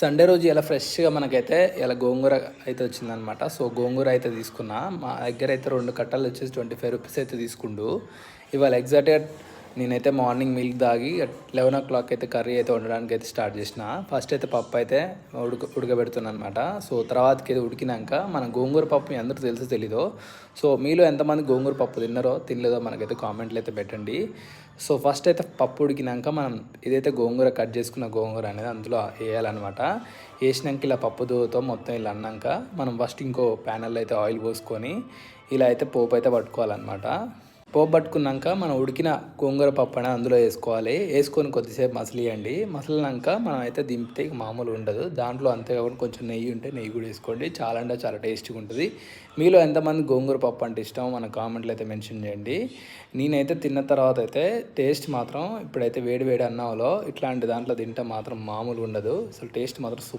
Sunday రోజు ఇలా ఫ్రెష్‌గా మనకైతే ఇలా గోంగూర అయితే వచ్చిందనమాట. సో, గోంగూర అయితే తీసుకున్నా. మా దగ్గర అయితే 2 కట్టలు వచ్చేసి రూ. 25 అయితే తీసుకుండు. ఇవాళ ఎగ్జాక్ట్‌గా నేనైతే మార్నింగ్ మిల్క్ తాగి 11:00 అయితే కర్రీ అయితే వండడానికి అయితే స్టార్ట్ చేసిన. ఫస్ట్ అయితే పప్పు అయితే ఉడకబెడుతున్నానమాట. సో, తర్వాతకి ఇది ఉడికినాక మన గోంగూర పప్పు మీ అందరికీ తెలుసో తెలీదో. సో, మీలో ఎంతమంది గోంగూర పప్పు తిన్నారో తినలేదో మనకైతే కామెంట్లు అయితే పెట్టండి. సో, ఫస్ట్ అయితే పప్పు ఉడికినాక మనం ఇదైతే గోంగూర కట్ చేసుకున్న గోంగూర అనేది అందులో వేయాలన్నమాట. వేసినాక ఇలా పప్పుతో మొత్తం ఇలా అన్నాక మనం ఫస్ట్ ఇంకో ప్యానెల్లో అయితే ఆయిల్ పోసుకొని ఇలా అయితే పోపు అయితే పట్టుకోవాలన్నమాట. పోపు పట్టుకున్నాక మనం ఉడికిన గోంగూర పప్పు అనేది అందులో వేసుకోవాలి. వేసుకొని కొద్దిసేపు మసలియండి. మసలినాక మనం అయితే దింపితే మామూలు ఉండదు. దాంట్లో అంతేకాకుండా కొంచెం నెయ్యి ఉంటే నెయ్యి కూడా వేసుకోండి. చాలా అంటే చాలా టేస్టీగా ఉంటుంది. మీలో ఎంతమంది గోంగూర పప్పు అంటే ఇష్టం మన కామెంట్లో అయితే మెన్షన్ చేయండి. నేనైతే తిన్న తర్వాత అయితే టేస్ట్ మాత్రం ఇప్పుడైతే వేడి వేడి అన్నంలో ఇట్లాంటి దాంట్లో తింటే మాత్రం మామూలు ఉండదు. అసలు టేస్ట్ మాత్రం సూపర్.